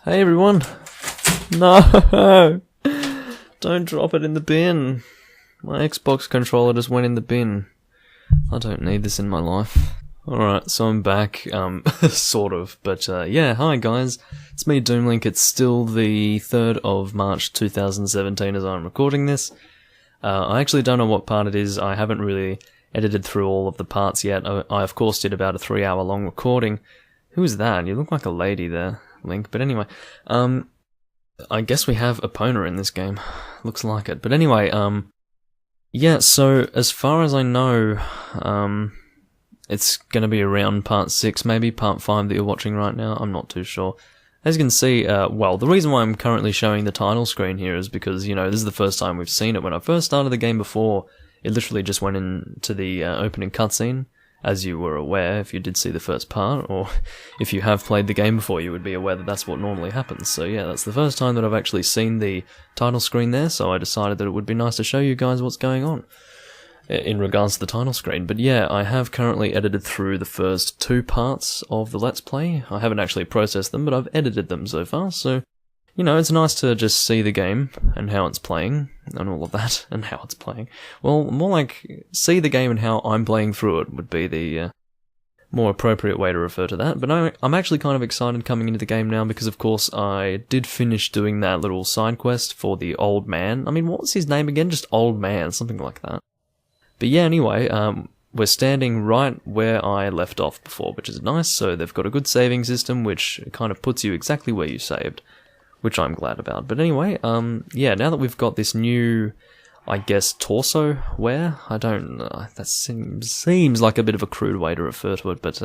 Hey everyone! No! Don't drop it in the bin! My Xbox controller just went in the bin. I don't need this in my life. Alright, so I'm back, sort of, but yeah, hi guys. It's me, Doomlink. It's still the 3rd of March 2017 as I'm recording this. I actually don't know what part it is. I haven't really edited through all of the parts yet. I of course did about a 3-hour long recording. Who is that? You look like a lady there, Link. But anyway, I guess we have Epona in this game. Looks like it. But anyway, yeah, so as far as I know, it's gonna be around part 6, maybe part 5 that you're watching right now. I'm not too sure. As you can see, well, the reason why I'm currently showing the title screen here is because, you know, this is the first time we've seen it. When I first started the game before, it literally just went into the opening cutscene, as you were aware if you did see the first part, or if you have played the game before, you would be aware that that's what normally happens. So yeah, that's the first time that I've actually seen the title screen there, so I decided that it would be nice to show you guys what's going on in regards to the title screen. But yeah, I have currently edited through the first 2 parts of the Let's Play. I haven't actually processed them, but I've edited them so far, so, you know, it's nice to just see the game and how it's playing, and all of that, and how it's playing. Well, more like, see the game and how I'm playing through it would be the more appropriate way to refer to that. But I'm actually kind of excited coming into the game now because, of course, I did finish doing that little side quest for the old man. I mean, what was his name again? Just Old Man, something like that. But yeah, anyway, we're standing right where I left off before, which is nice. So they've got a good saving system, which kind of puts you exactly where you saved, which I'm glad about. But anyway, yeah, now that we've got this new, I guess, torso wear, I don't know, that seems like a bit of a crude way to refer to it, but,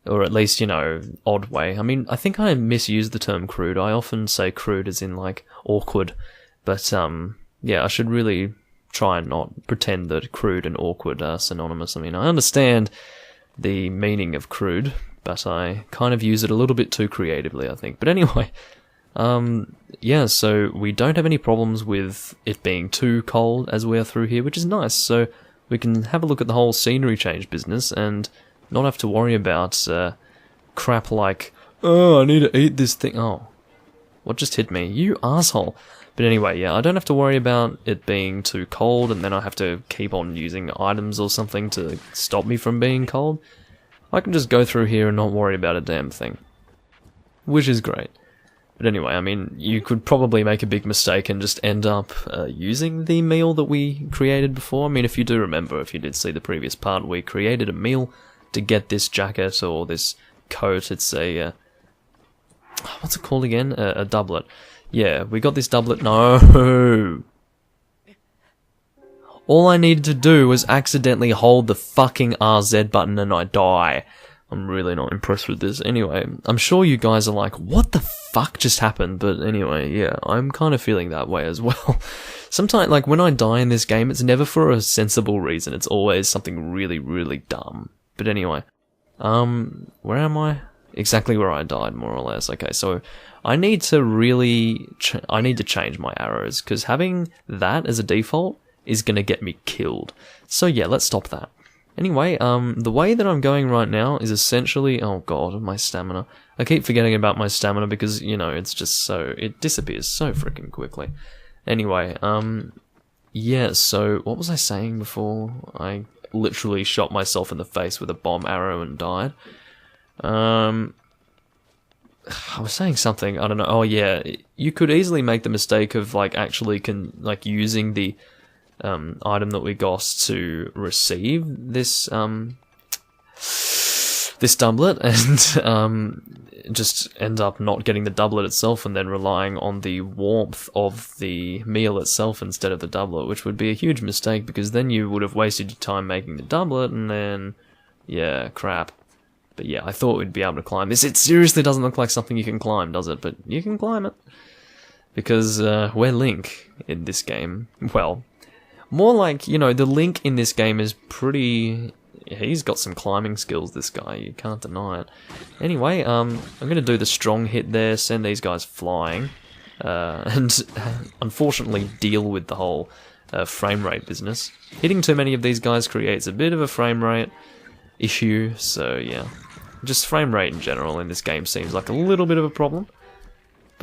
or at least, you know, odd way. I mean, I think I misuse the term crude. I often say crude as in, like, awkward, but, yeah, I should really try and not pretend that crude and awkward are synonymous. I mean, I understand the meaning of crude, but I kind of use it a little bit too creatively, I think. But anyway, yeah, so we don't have any problems with it being too cold as we're through here, which is nice. So we can have a look at the whole scenery change business and not have to worry about crap like, oh, I need to eat this thing. Oh, what just hit me? You asshole. But anyway, yeah, I don't have to worry about it being too cold and then I have to keep on using items or something to stop me from being cold. I can just go through here and not worry about a damn thing, which is great. But anyway, I mean, you could probably make a big mistake and just end up using the meal that we created before. I mean, if you do remember, if you did see the previous part, we created a meal to get this jacket or this coat. It's a, what's it called again? A doublet. Yeah, we got this doublet. No! All I needed to do was accidentally hold the fucking RZ button and I die. I'm really not impressed with this. Anyway, I'm sure you guys are like, what the fuck just happened? But anyway, yeah, I'm kind of feeling that way as well. Sometimes, like, when I die in this game, it's never for a sensible reason. It's always something really, really dumb. But anyway, where am I? Exactly where I died, more or less. Okay, so I need to really, I need to change my arrows, because having that as a default is going to get me killed. So yeah, let's stop that. Anyway, the way that I'm going right now is essentially, oh god, my stamina. I keep forgetting about my stamina because, you know, it's just so, it disappears so freaking quickly. Anyway, yeah, so what was I saying before I literally shot myself in the face with a bomb arrow and died? I was saying something, I don't know. Oh yeah, you could easily make the mistake of like actually using the item that we got to receive this this doublet and just end up not getting the doublet itself and then relying on the warmth of the meal itself instead of the doublet, which would be a huge mistake because then you would have wasted your time making the doublet and then, yeah, crap. But yeah, I thought we'd be able to climb this. It seriously doesn't look like something you can climb, does it? But you can climb it. Because we're Link in this game. Well, more like, you know, the Link in this game is pretty... He's got some climbing skills, this guy. You can't deny it. Anyway, I'm going to do the strong hit there, send these guys flying. And unfortunately deal with the whole frame rate business. Hitting too many of these guys creates a bit of a frame rate issue, so yeah. Just frame rate in general in this game seems like a little bit of a problem.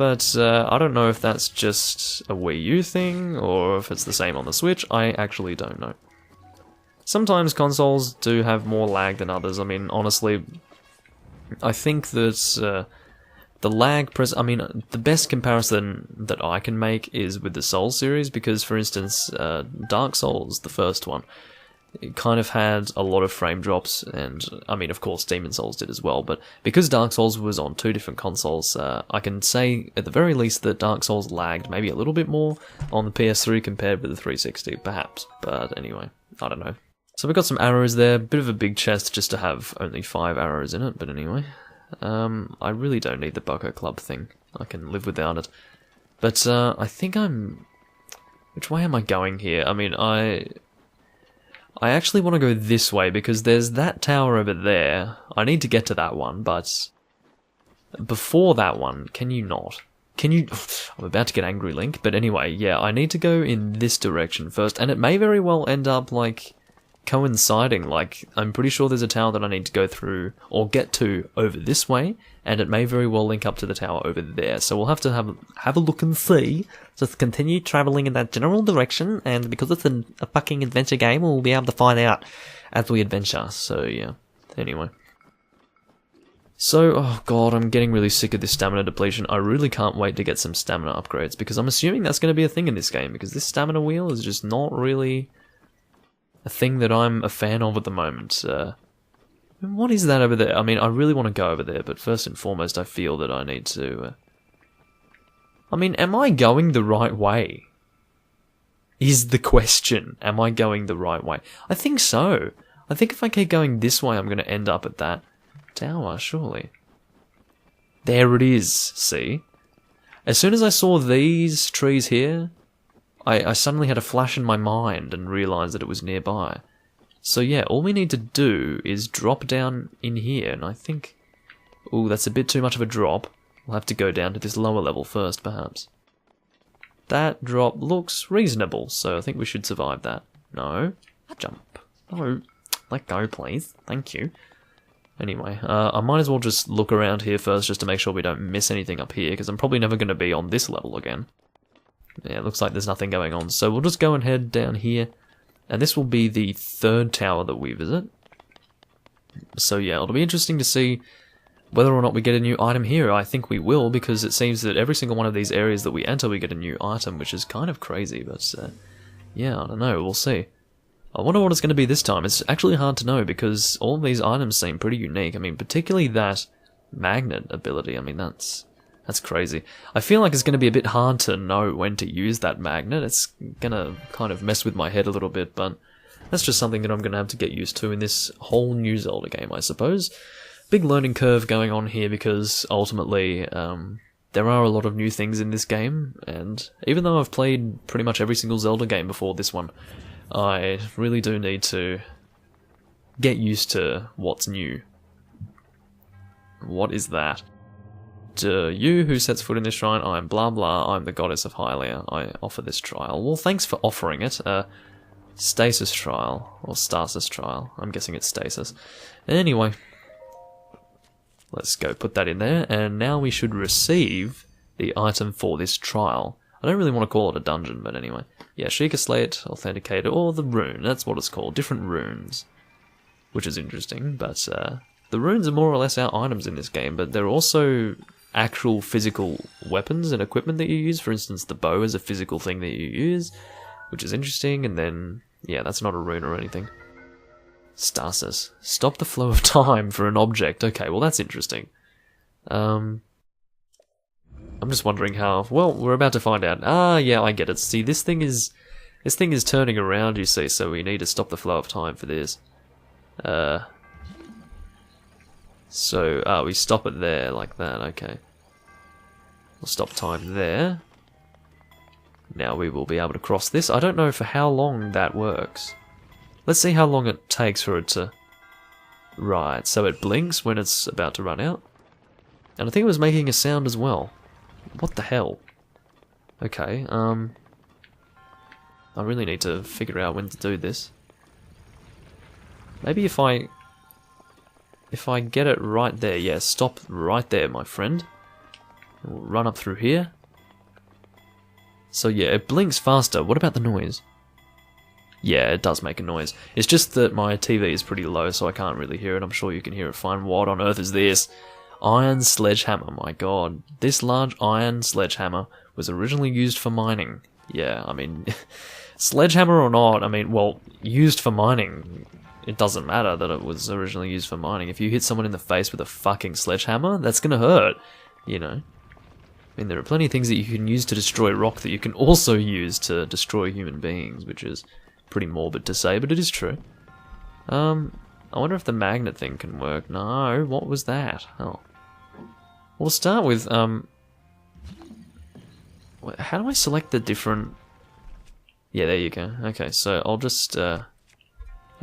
but I don't know if that's just a Wii U thing, or if it's the same on the Switch. I actually don't know. Sometimes consoles do have more lag than others. I mean, honestly, I think that the lag the best comparison that I can make is with the Souls series, because, for instance, Dark Souls, the first one, it kind of had a lot of frame drops, and, I mean, of course, Demon Souls did as well, but because Dark Souls was on 2 different consoles, I can say, at the very least, that Dark Souls lagged maybe a little bit more on the PS3 compared with the 360, perhaps, but anyway, I don't know. So we got some arrows there, bit of a big chest just to have only 5 arrows in it, but anyway. I really don't need the Bucko Club thing, I can live without it. But, I think which way am I going here? I mean, I actually want to go this way, because there's that tower over there. I need to get to that one, but before that one, can you not? Can you... I'm about to get angry, Link, but anyway, yeah, I need to go in this direction first, and it may very well end up, like, coinciding. Like, I'm pretty sure there's a tower that I need to go through, or get to, over this way, and it may very well link up to the tower over there, so we'll have to have a look and see. Just continue travelling in that general direction, and because it's a fucking adventure game, we'll be able to find out as we adventure, so yeah. Anyway. So, oh god, I'm getting really sick of this stamina depletion. I really can't wait to get some stamina upgrades, because I'm assuming that's going to be a thing in this game, because this stamina wheel is just not really a thing that I'm a fan of at the moment. What is that over there? I mean, I really want to go over there, but first and foremost, I feel that I need to... I mean, am I going the right way? Is the question. Am I going the right way? I think so. I think if I keep going this way, I'm going to end up at that tower, surely. There it is, see? As soon as I saw these trees here, I suddenly had a flash in my mind and realised that it was nearby. So yeah, all we need to do is drop down in here, and I think... Ooh, that's a bit too much of a drop. We'll have to go down to this lower level first, perhaps. That drop looks reasonable, so I think we should survive that. No. Jump. No. Let go, please. Thank you. Anyway, I might as well just look around here first just to make sure we don't miss anything up here, because I'm probably never going to be on this level again. Yeah, it looks like there's nothing going on, so we'll just go and head down here. And this will be the 3rd tower that we visit. So yeah, it'll be interesting to see whether or not we get a new item here. I think we will, because it seems that every single one of these areas that we enter, we get a new item, which is kind of crazy, but yeah, I don't know, we'll see. I wonder what it's going to be this time. It's actually hard to know, because all of these items seem pretty unique. I mean, particularly that magnet ability, I mean, that's crazy. I feel like it's going to be a bit hard to know when to use that magnet. It's going to kind of mess with my head a little bit, but that's just something that I'm going to have to get used to in this whole new Zelda game, I suppose. Big learning curve going on here, because ultimately there are a lot of new things in this game, and even though I've played pretty much every single Zelda game before this one, I really do need to get used to what's new. What is that? You who sets foot in this shrine, I am blah blah, I'm the goddess of Hylia, I offer this trial. Well, thanks for offering it. Stasis trial, or stasis trial, I'm guessing it's stasis. Anyway, let's go put that in there, and now we should receive the item for this trial. I don't really want to call it a dungeon, but anyway. Yeah, Sheikah Slate, Authenticator, or the rune, that's what it's called, different runes. Which is interesting, but the runes are more or less our items in this game, but they're also actual physical weapons and equipment that you use. For instance, the bow is a physical thing that you use, which is interesting, and then, yeah, that's not a rune or anything. Stasis. Stop the flow of time for an object. Okay, well that's interesting. I'm just wondering how... Well, we're about to find out. Ah, yeah, I get it. See, this thing is turning around, you see, so we need to stop the flow of time for this. So, we stop it there, like that, okay. We'll stop time there. Now we will be able to cross this. I don't know for how long that works. Let's see how long it takes for it to... Right, so it blinks when it's about to run out. And I think it was making a sound as well. What the hell? Okay, I really need to figure out when to do this. Maybe if I get it right there, yeah, stop right there, my friend. We'll run up through here. So yeah, it blinks faster. What about the noise? Yeah, it does make a noise. It's just that my TV is pretty low, so I can't really hear it. I'm sure you can hear it fine. What on earth is this? Iron sledgehammer, my god. This large iron sledgehammer was originally used for mining. Yeah, I mean, sledgehammer or not, I mean, well, used for mining. It doesn't matter that it was originally used for mining. If you hit someone in the face with a fucking sledgehammer, that's gonna hurt, you know? I mean, there are plenty of things that you can use to destroy rock that you can also use to destroy human beings, which is pretty morbid to say, but it is true. I wonder if the magnet thing can work. No, what was that? Oh. We'll start with, how do I select the different... Yeah, there you go. Okay, so I'll just, I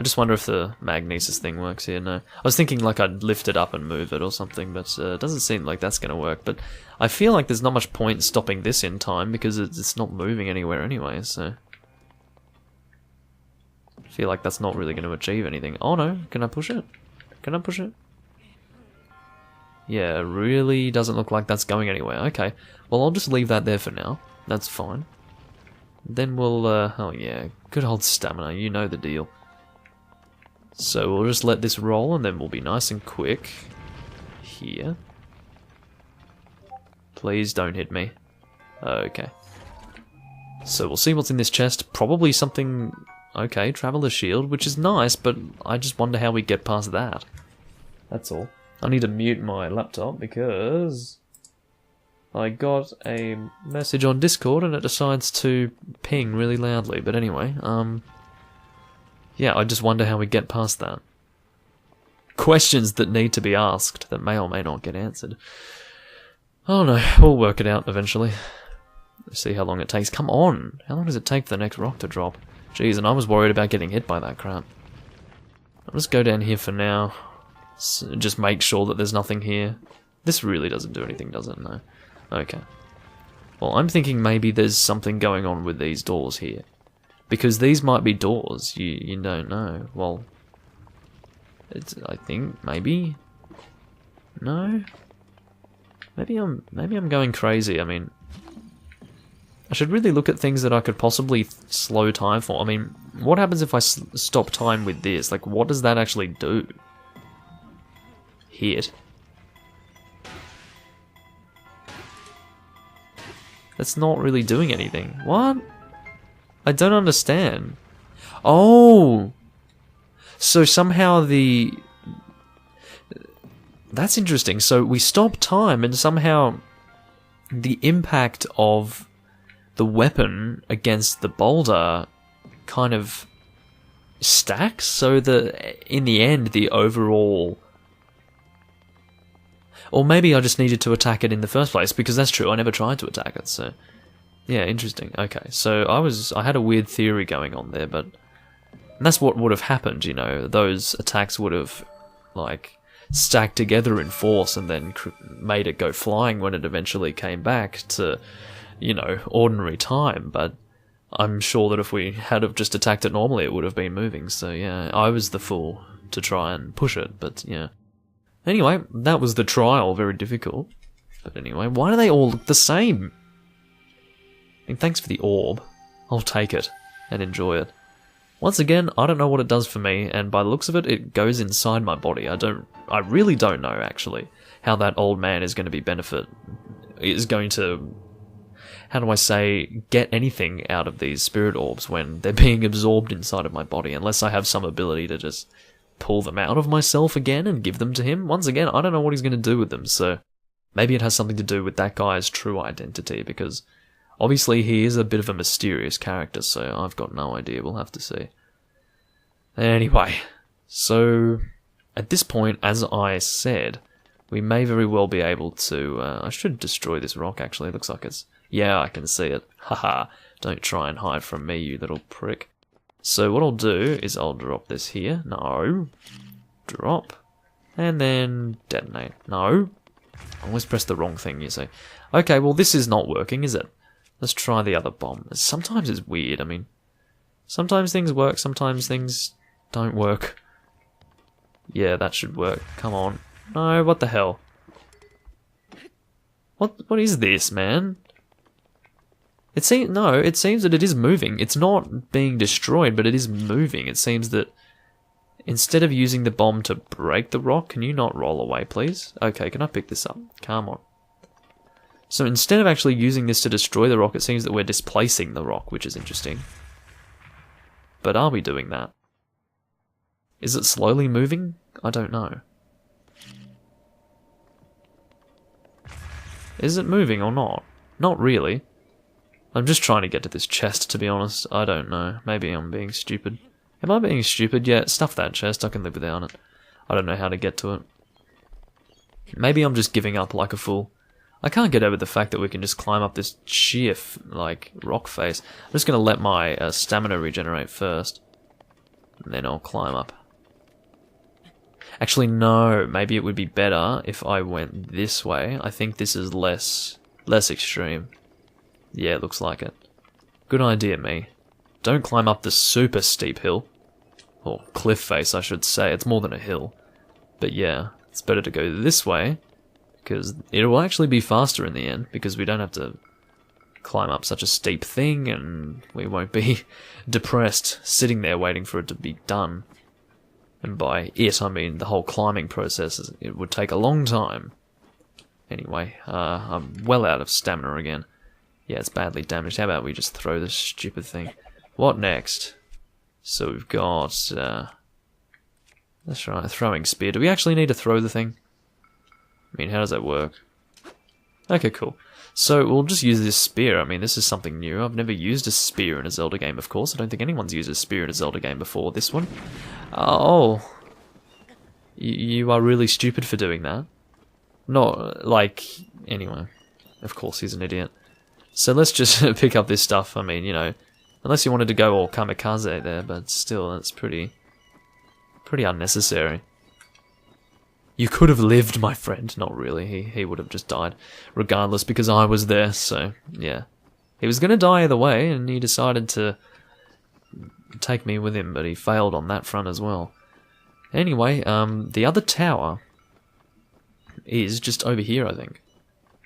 just wonder if the magnesis thing works here. No. I was thinking like I'd lift it up and move it or something, but it doesn't seem like that's going to work. But I feel like there's not much point stopping this in time because it's not moving anywhere anyway, so... I feel like that's not really going to achieve anything. Oh no, can I push it? Can I push it? Yeah, it really doesn't look like that's going anywhere. Okay, well I'll just leave that there for now. That's fine. Then we'll, oh yeah, good old stamina, you know the deal. So we'll just let this roll and then we'll be nice and quick. Here. Please don't hit me. Okay. So we'll see what's in this chest. Probably something... Okay, Traveler's Shield, which is nice, but I just wonder how we get past that. That's all. I need to mute my laptop because I got a message on Discord and it decides to ping really loudly. But anyway, yeah, I just wonder how we get past that. Questions that need to be asked that may or may not get answered. Oh no, we'll work it out eventually. Let's see how long it takes. Come on! How long does it take for the next rock to drop? Jeez, and I was worried about getting hit by that crap. I'll just go down here for now. So just make sure that there's nothing here. This really doesn't do anything, does it? No. Okay. Well, I'm thinking maybe there's something going on with these doors here. Because these might be doors, you don't know. Well, it's, I think, maybe? No? Maybe I'm going crazy, I mean... I should really look at things that I could possibly slow time for. I mean, what happens if I stop time with this? Like, what does that actually do? Hit. That's not really doing anything. What? I don't understand. Oh! So somehow the... That's interesting. So we stop time and somehow the impact of the weapon against the boulder kind of stacks, so that in the end the overall... Or maybe I just needed to attack it in the first place, because that's true, I never tried to attack it, so... Yeah, interesting. Okay, so I had a weird theory going on there, but... And that's what would have happened, you know, those attacks would have, like, stacked together in force and then made it go flying when it eventually came back to... you know, ordinary time, but I'm sure that if we had have just attacked it normally, it would have been moving, so yeah, I was the fool to try and push it, but yeah. Anyway, that was the trial, very difficult. But anyway, why do they all look the same? And thanks for the orb. I'll take it, and enjoy it. Once again, I don't know what it does for me, and by the looks of it, it goes inside my body. I really don't know, actually, how that old man is going to how do I say, get anything out of these spirit orbs when they're being absorbed inside of my body, unless I have some ability to just pull them out of myself again and give them to him. Once again, I don't know what he's going to do with them, so maybe it has something to do with that guy's true identity, because obviously he is a bit of a mysterious character, so I've got no idea, we'll have to see. Anyway, so at this point, as I said, we may very well be able to... I should destroy this rock, actually, it looks like it's... Yeah, I can see it. Haha, don't try and hide from me, you little prick. So what I'll do is I'll drop this here. No. Drop. And then detonate. No. I always press the wrong thing, you see. Okay, well this is not working, is it? Let's try the other bomb. Sometimes it's weird, I mean... Sometimes things work, sometimes things don't work. Yeah, that should work. Come on. No, what the hell? What is this, man? It seems that it is moving. It's not being destroyed, but it is moving. It seems that instead of using the bomb to break the rock, can you not roll away, please? Okay, can I pick this up? Come on. So instead of actually using this to destroy the rock, it seems that we're displacing the rock, which is interesting. But are we doing that? Is it slowly moving? I don't know. Is it moving or not? Not really. I'm just trying to get to this chest, to be honest. I don't know. Maybe I'm being stupid. Am I being stupid? Yeah, stuff that chest. I can live without it. I don't know how to get to it. Maybe I'm just giving up like a fool. I can't get over the fact that we can just climb up this sheer, like, rock face. I'm just going to let my stamina regenerate first. And then I'll climb up. Actually, no. Maybe it would be better if I went this way. I think this is less extreme. Yeah, it looks like it. Good idea, me. Don't climb up the super steep hill. Or cliff face, I should say. It's more than a hill. But yeah, it's better to go this way. Because it will actually be faster in the end, because we don't have to climb up such a steep thing, and we won't be depressed sitting there waiting for it to be done. And by it, I mean the whole climbing process. It would take a long time. Anyway, I'm well out of stamina again. Yeah, it's badly damaged. How about we just throw this stupid thing? What next? So we've got... that's right, a throwing spear. Do we actually need to throw the thing? I mean, how does that work? Okay, cool. So we'll just use this spear. I mean, this is something new. I've never used a spear in a Zelda game, of course. I don't think anyone's used a spear in a Zelda game before this one. Oh. You are really stupid for doing that. Not, like... Anyway. Of course, he's an idiot. So let's just pick up this stuff. I mean, you know... Unless you wanted to go all kamikaze there, but still, that's pretty unnecessary. You could have lived, my friend. Not really. He would have just died. Regardless, because I was there, so, yeah. He was going to die either way, and he decided to take me with him, but he failed on that front as well. Anyway, the other tower is just over here, I think.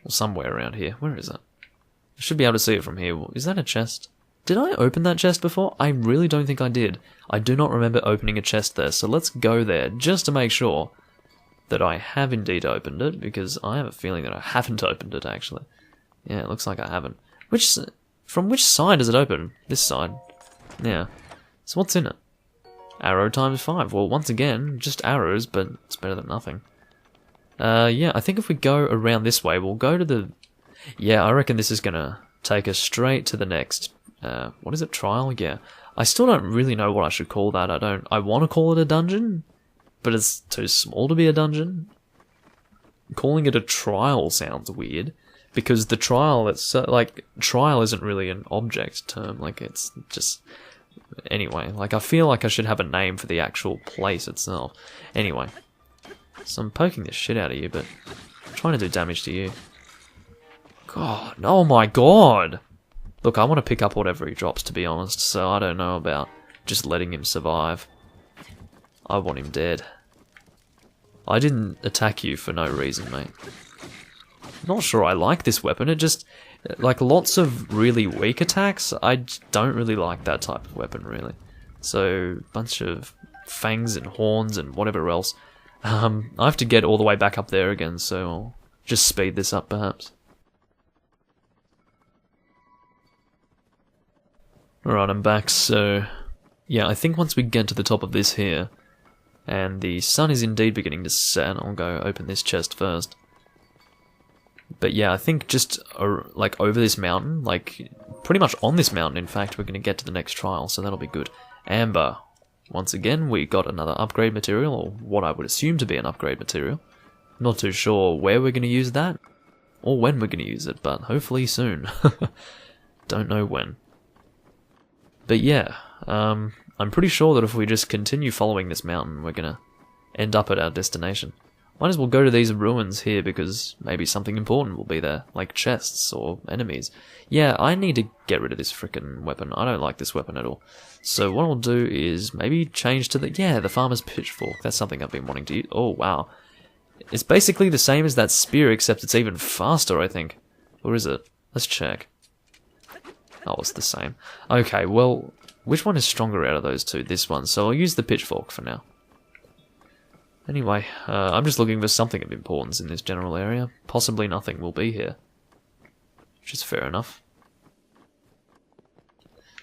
Or somewhere around here. Where is it? I should be able to see it from here. Is that a chest? Did I open that chest before? I really don't think I did. I do not remember opening a chest there, so let's go there, just to make sure that I have indeed opened it, because I have a feeling that I haven't opened it, actually. Yeah, it looks like I haven't. From which side does it open? This side. Yeah. So what's in it? Arrow times 5. Well, once again, just arrows, but it's better than nothing. Yeah, I think if we go around this way, we'll go to the... Yeah, I reckon this is gonna take us straight to the next... what is it? Trial? Yeah. I still don't really know what I should call that. I want to call it a dungeon, but it's too small to be a dungeon. Calling it a trial sounds weird, because the trial, trial isn't really an object term, like, it's just... Anyway, like, I feel like I should have a name for the actual place itself. Anyway, so I'm poking the shit out of you, but I'm trying to do damage to you. God, oh my god! Look, I want to pick up whatever he drops, to be honest, so I don't know about just letting him survive. I want him dead. I didn't attack you for no reason, mate. Not sure I like this weapon, it just... Like, lots of really weak attacks, I don't really like that type of weapon, really. So, bunch of fangs and horns and whatever else. I have to get all the way back up there again, so I'll just speed this up, perhaps. Alright, I'm back, so... Yeah, I think once we get to the top of this here, and the sun is indeed beginning to set, I'll go open this chest first. But yeah, I think just, like, over this mountain, like, pretty much on this mountain, in fact, we're going to get to the next trial, so that'll be good. Amber. Once again, we got another upgrade material, or what I would assume to be an upgrade material. Not too sure where we're going to use that, or when we're going to use it, but hopefully soon. Don't know when. But yeah, I'm pretty sure that if we just continue following this mountain, we're going to end up at our destination. Might as well go to these ruins here, because maybe something important will be there, like chests or enemies. Yeah, I need to get rid of this frickin' weapon. I don't like this weapon at all. So what I'll do is maybe change to the farmer's pitchfork. That's something I've been wanting to use. Oh, wow. It's basically the same as that spear, except it's even faster, I think. Or is it? Let's check. Oh, it's the same. Okay, well, which one is stronger out of those two? This one. So I'll use the pitchfork for now. Anyway, I'm just looking for something of importance in this general area. Possibly nothing will be here. Which is fair enough.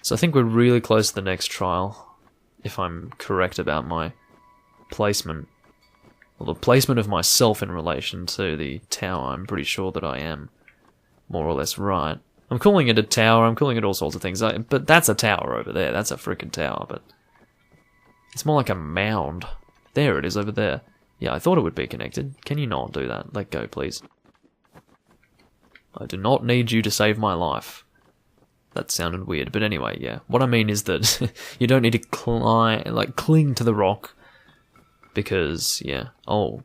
So I think we're really close to the next trial, if I'm correct about my placement. Well, the placement of myself in relation to the tower, I'm pretty sure that I am more or less right. I'm calling it a tower, I'm calling it all sorts of things, but that's a tower over there, that's a freaking tower, but it's more like a mound. There it is over there. Yeah, I thought it would be connected. Can you not do that? Let go, please. I do not need you to save my life. That sounded weird, but anyway, yeah. What I mean is that you don't need to cling to the rock, because, yeah. Oh,